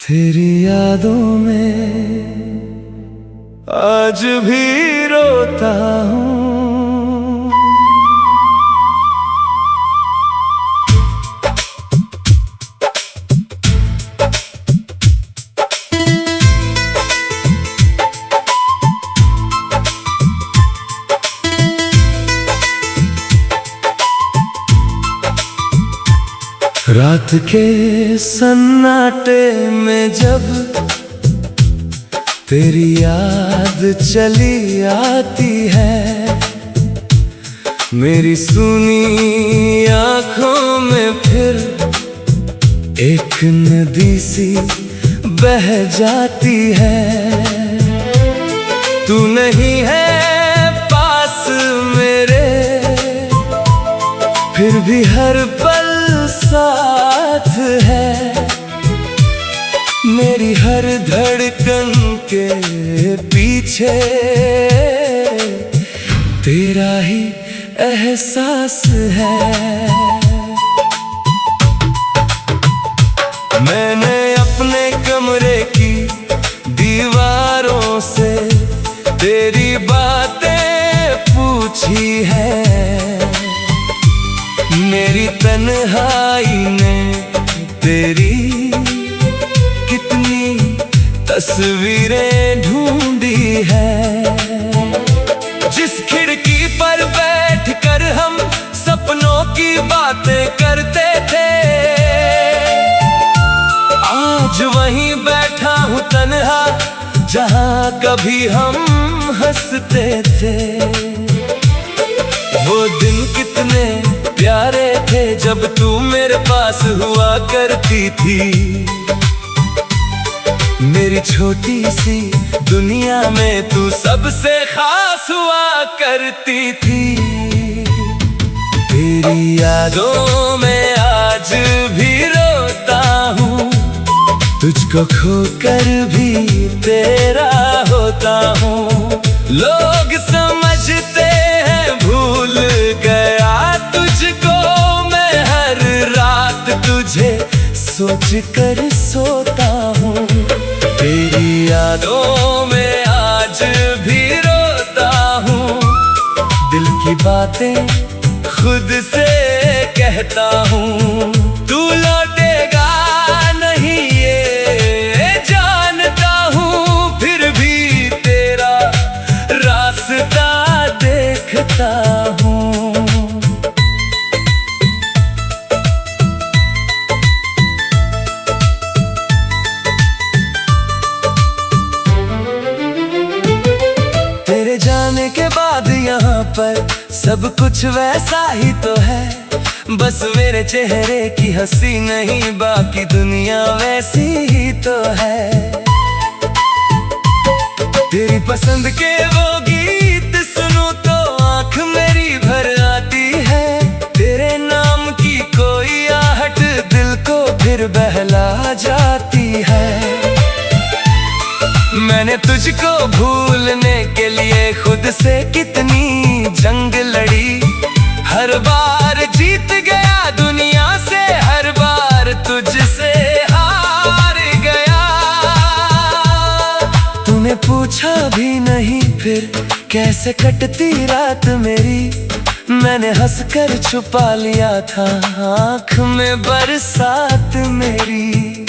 तेरी यादों में आज भी रोता हूँ। रात के सन्नाटे में जब तेरी याद चली आती है, मेरी सुनी आँखों में फिर एक नदी सी बह जाती है। तू नहीं है पास मेरे, फिर भी हर पल साथ है। मेरी हर धड़कन के पीछे तेरा ही एहसास है। मैंने अपने कमरे की दीवारों से तेरी बातें पूछी है। मेरी तन्हाई ने तेरी कितनी तस्वीरें ढूंढी है। जिस खिड़की पर बैठकर हम सपनों की बातें करते थे, आज वहीं बैठा हूँ तन्हा, जहाँ कभी हम हंसते थे। वो दिन कितने प्यारे थे जब तू मेरे पास हुआ करती थी। मेरी छोटी सी दुनिया में तू सबसे खास हुआ करती थी। तेरी यादों में आज भी रोता हूँ, तुझको खोकर भी तेरा होता हूँ। लोग समझते हैं भूल गया तुझको, मैं हर रात तुझे सोच कर सोता हूँ। तेरी यादों में आज भी रोता हूँ, दिल की बातें खुद से कहता हूँ। तू लौटेगा नहीं ये जानता हूँ, फिर भी तेरा रास्ता देखता हूँ। तेरे जाने के बाद यहाँ पर सब कुछ वैसा ही तो है, बस मेरे चेहरे की हंसी नहीं, बाकी दुनिया वैसी ही तो है। तेरी पसंद के वो गीत सुनूं तो आँख मेरी भर आती है। तेरे नाम की कोई आहट दिल को फिर बहला जाती है। मैंने तुझको भूलने के लिए खुद से कितनी जंग लड़ी, हर बार जीत गया दुनिया से, हर बार तुझसे हार गया। तूने पूछा भी नहीं फिर कैसे कटती रात मेरी, मैंने हंसकर छुपा लिया था आँख में बरसात मेरी।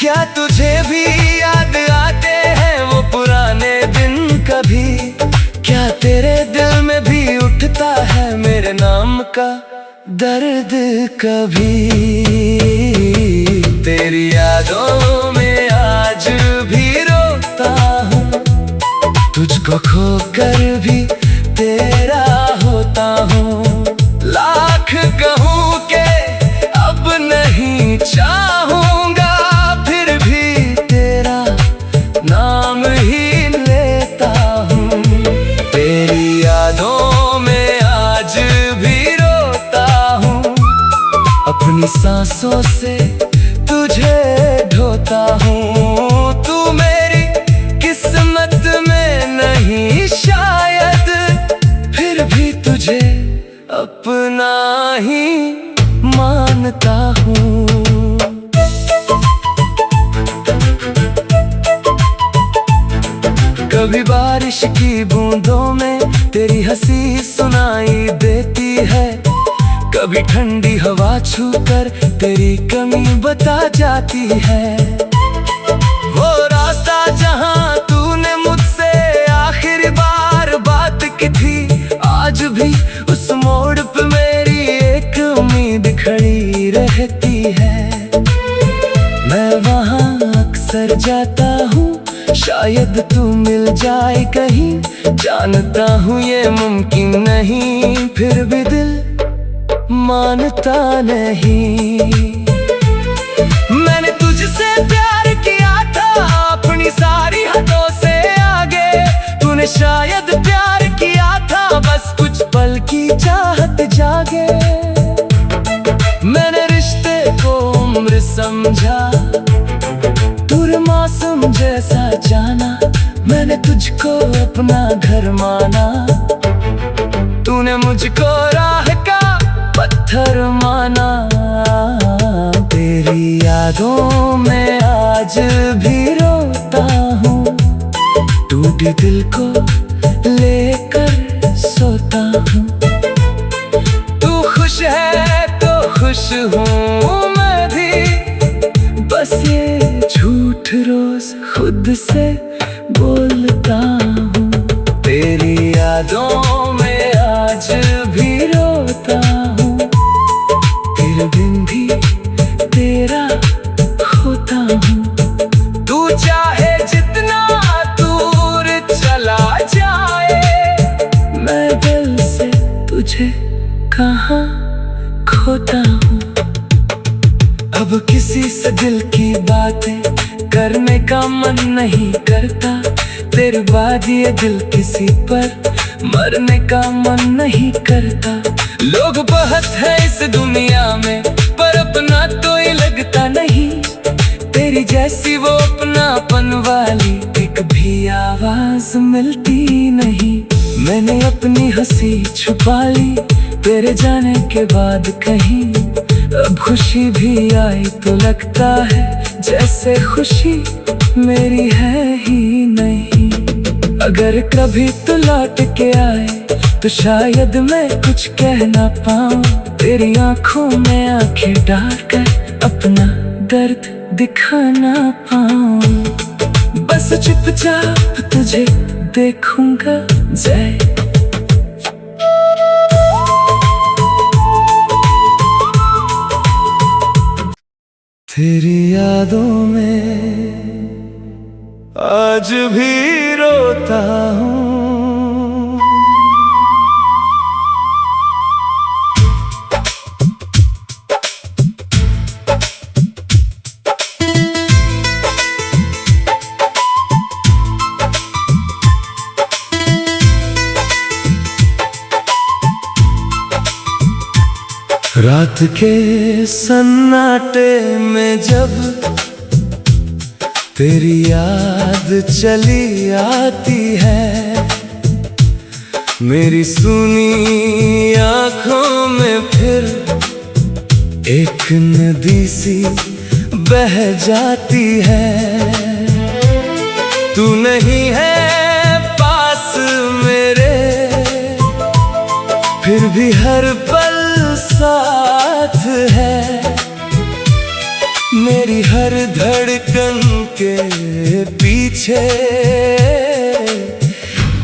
क्या तुझे भी याद आते हैं वो पुराने दिन कभी, क्या तेरे दिल में भी उठता है मेरे नाम का दर्द कभी। तेरी यादों में आज भी रोता हूँ, तुझको खोकर भी तेरा होता हूँ। लाख कहूँ के अब नहीं चाहूँगा, फिर भी तेरा नाम ही लेता हूँ। तेरी यादों में आज भी रोता हूँ, अपनी सांसों से तुझे ढोता हूँ। तू मेरी किस्मत में नहीं शायद, फिर भी तुझे अपना ही मानता हूँ। कभी बारिश की बूंदों में तेरी हंसी सुनाई देती है, कभी ठंडी हवा छूकर तेरी कमी बता जाती है। वो रास्ता जहां तूने मुझसे आखिरी बार बात की थी, आज भी उस मोड़ पे मेरी एक उम्मीद खड़ी रहती है। मैं वहां अक्सर जाता हूँ, शायद तू मिल जाए कहीं। जानता हूँ ये मुमकिन नहीं, फिर भी दिल मानता नहीं। मैंने तुझसे प्यार किया था अपनी सारी हदों से आगे, तूने शायद प्यार किया था बस कुछ पल की चाहत जागे। मैंने रिश्ते को उम्र समझा, दूर मौसम जैसा जाना, मैंने तुझको अपना घर माना। तूने मुझको राह का पत्थर माना, तेरी यादों में आज भी रोता हूँ, टूटे दिल को लेकर सोता हूँ। तू खुश है तो खुश हूँ मैं भी, बस ये झूठ रोज खुद से बोलता हूँ। तेरी यादों में आज भी रोता हूँ, तेरे बिन भी तेरा होता हूँ। तू चाहे जितना दूर चला जाए, मैं दिल से तुझे कहाँ खोता हूँ। अब किसी से दिल की बातें करने का मन नहीं करता, तेरे बाद ये दिल किसी पर मरने का मन नहीं करता। लोग बहुत है इस दुनिया में, पर अपना तो ही लगता नहीं। तेरी जैसी वो अपनापन वाली एक भी आवाज मिलती नहीं। मैंने अपनी हंसी छुपा ली तेरे जाने के बाद कहीं, अब खुशी भी आई तो लगता है जैसे खुशी मेरी है ही नहीं। अगर कभी तू लौट के आए तो शायद मैं कुछ कह ना पाऊं, तेरी आंखों में आंखें डालकर अपना दर्द दिखा ना पाऊं। बस चुपचाप तुझे देखूंगा जय। तेरी यादों में आज भी रोता हूँ। रात के सन्नाटे में जब तेरी याद चली आती है, मेरी सुनी आँखों में फिर एक नदी सी बह जाती है। तू नहीं है पास मेरे, फिर भी हर पल साथ है। मेरी हर धड़कन के पीछे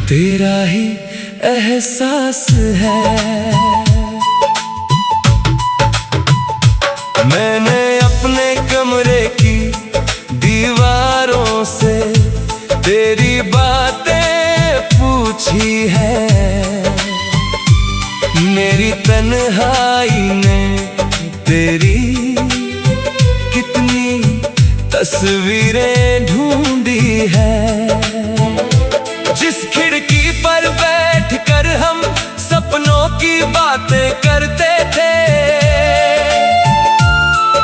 तेरा ही एहसास है। मैंने अपने कमरे की दीवारों से तेरी बातें पूछी है। मेरी तन्हाई ने तेरी कितनी तस्वीरें ढूंढी है। जिस खिड़की पर बैठकर हम सपनों की बातें करते थे,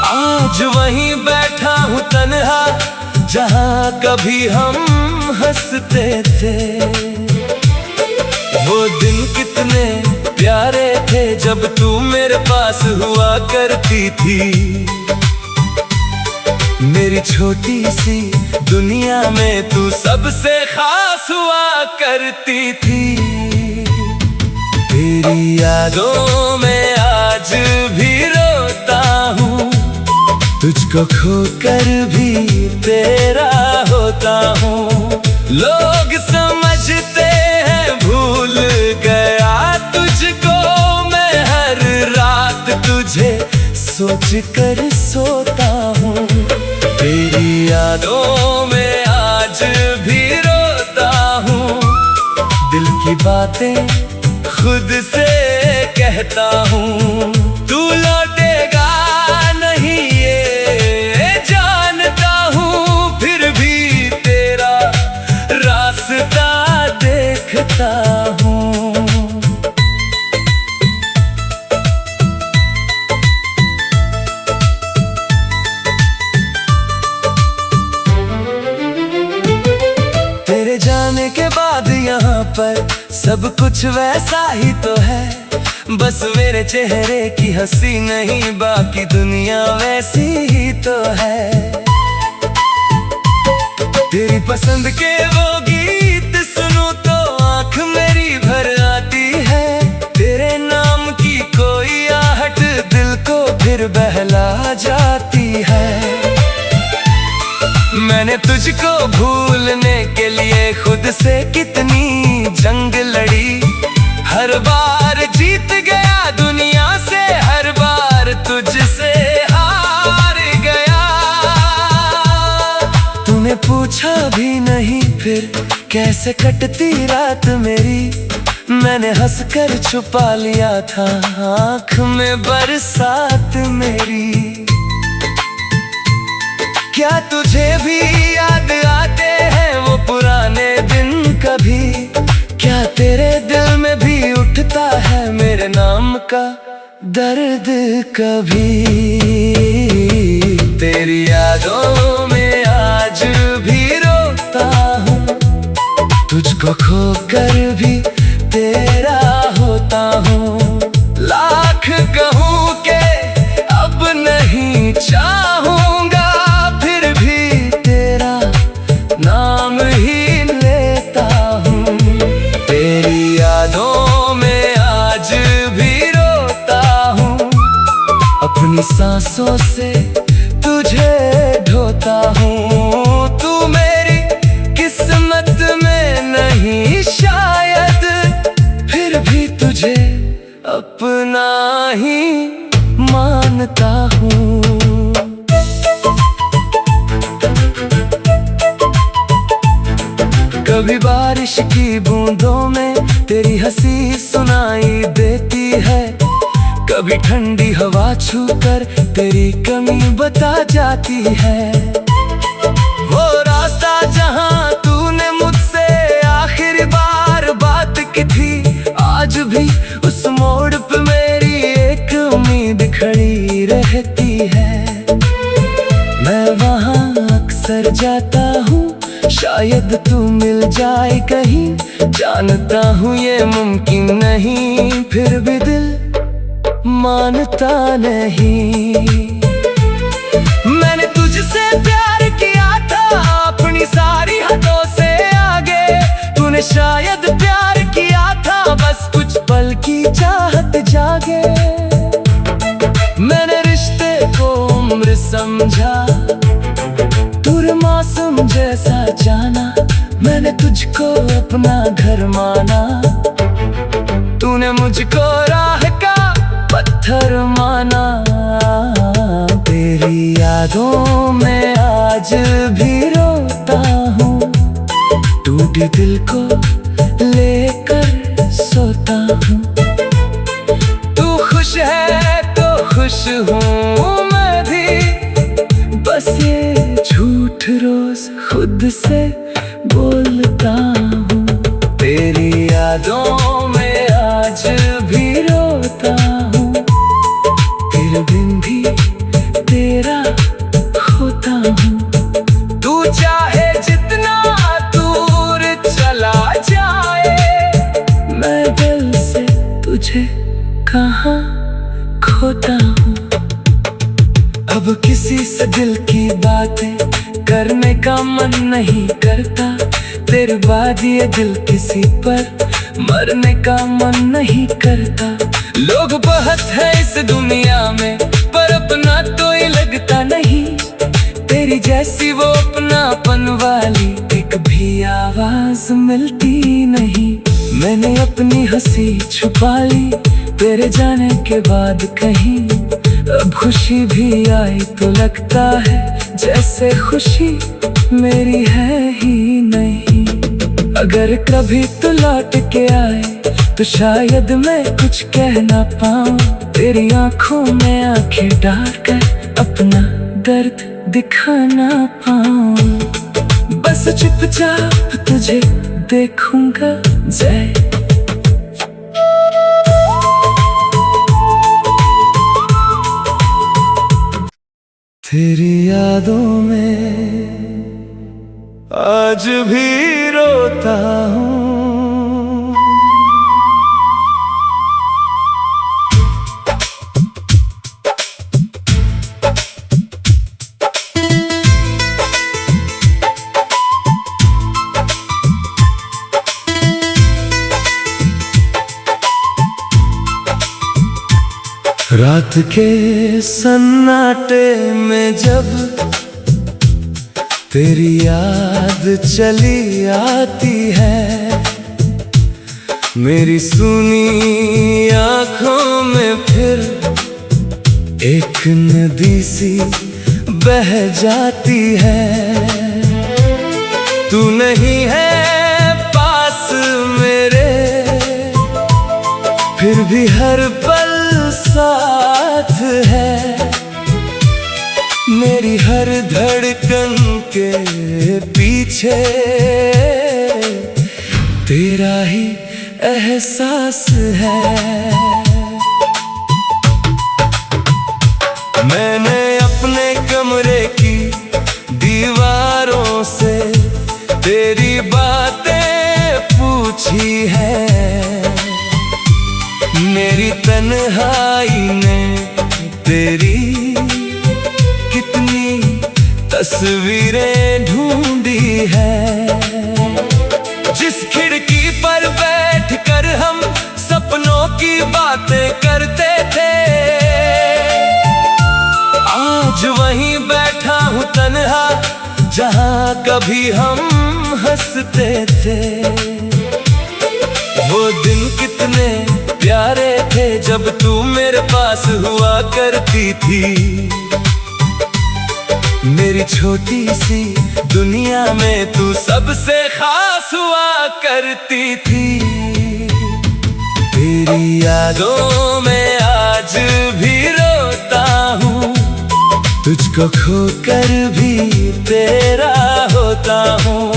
आज वहीं बैठा हूँ तन्हा जहाँ कभी हम हंसते थे। वो दिन कितने प्यारे थे जब तू मेरे पास हुआ करती थी। मेरी छोटी सी दुनिया में तू सबसे खास हुआ करती थी। तेरी यादों में आज भी रोता हूँ, तुझको खोकर भी तेरा होता हूँ। लोग समझते हैं भूल गया तुझको, मैं हर रात तुझे सोच कर सोता हूँ। तेरी यादों में आज भी रोता हूँ, दिल की बातें खुद से कहता हूँ। तू लौटेगा नहीं ये जानता हूँ, फिर भी तेरा रास्ता देखता हूँ। तेरे जाने के बाद यहाँ पर सब कुछ वैसा ही तो है, बस मेरे चेहरे की हंसी नहीं, बाकी दुनिया वैसी ही तो है। तेरी पसंद के वो गीत सुनूं तो आंख मेरी भर आती है। तेरे नाम की कोई आहट दिल को फिर बहला जाती है। मैंने तुझको भूलने के लिए खुद से कितनी जंग लड़ी, हर बार जीत गया दुनिया से, हर बार तुझसे हार गया। तूने पूछा भी नहीं फिर कैसे कटती रात मेरी, मैंने हंसकर छुपा लिया था आँख में बरसात मेरी। क्या तुझे भी याद आते हैं वो पुराने दिन कभी, क्या तेरे दिल में भी उठता है मेरे नाम का दर्द कभी। तेरी यादों में आज भी रोता हूँ, तुझको खोकर भी तेरा होता हूँ। लाख कहूँ के अब नहीं चाहूँगा, नाम ही लेता हूँ। तेरी यादों में आज भी रोता हूँ, अपनी सांसों से तुझे ढोता हूँ। तू मेरी किस्मत में नहीं शायद, फिर भी तुझे अपना ही मानता हूँ। कभी बारिश की बूंदों में तेरी हंसी सुनाई देती है, कभी ठंडी हवा छूकर तेरी कमी बता जाती है। वो रास्ता जहां तूने मुझसे आखिरी बार बात की थी, आज भी उस मोड़ पे मेरी एक उम्मीद खड़ी रहती है। मैं वहां अक्सर जाता हूँ, शायद तू मिल जाए कहीं, जानता हूँ ये मुमकिन नहीं, फिर भी दिल मानता नहीं। मैंने तुझसे प्यार किया था अपनी सारी हदों से आगे, तूने शायद प्यार किया था बस कुछ पल की चाहत जागे। मैंने रिश्ते को उम्र समझा, मासूम जैसा जाना, मैंने तुझको अपना घर माना। तूने मुझको राह का पत्थर माना। तेरी यादों में आज भी रोता हूँ, टूटे दिल को लेकर सोता हूँ। तू खुश है तो खुश हूँ मैं भी, बस ये झूठ रोज खुद से बोलता हूँ। तेरी यादों में आज भी रोता हूँ, फिर दिन भी तेरा होता हूँ। तू चाहे जितना दूर चला जाए, मैं दिल से तुझे कहाँ खोता हूँ। अब किसी से दिल की बातें करने का मन नहीं करता, तेरे बाद ये दिल किसी पर मरने का मन नहीं करता। लोग बहुत है इस दुनिया में, पर अपना तो ही लगता नहीं। तेरी जैसी वो अपनापन वाली एक भी आवाज मिलती नहीं। मैंने अपनी हंसी छुपा ली तेरे जाने के बाद कहीं, अब खुशी भी आई तो लगता है जैसे खुशी मेरी है ही नहीं। अगर कभी तो लौट के आए तो शायद मैं कुछ कह ना पाऊं, तेरी आंखों में आंखें डालकर अपना दर्द दिखा ना पाऊं। बस चुपचाप तुझे देखूंगा जय। तेरी यादों में आज भी रोता हूँ। रात के सन्नाटे में जब तेरी याद चली आती है, मेरी सुनी आँखों में फिर एक नदी सी बह जाती है। तू नहीं है पास मेरे, फिर भी हर पल साथ है। मेरी हर धड़कन के पीछे तेरा ही एहसास है। मैंने अपने कमरे की दीवारों से तेरी बातें पूछी है। मेरी तन्हाई ने तेरी कितनी तस्वीरें ढूंढी है। जिस खिड़की पर बैठकर हम सपनों की बातें करते थे, आज वहीं बैठा हूँ तन्हा जहाँ कभी हम हंसते थे। वो दिन कितने प्यारे थे जब तू मेरे पास हुआ करती थी। मेरी छोटी सी दुनिया में तू सबसे खास हुआ करती थी। तेरी यादों में आज भी रोता हूँ, तुझको खोकर भी तेरा होता हूँ।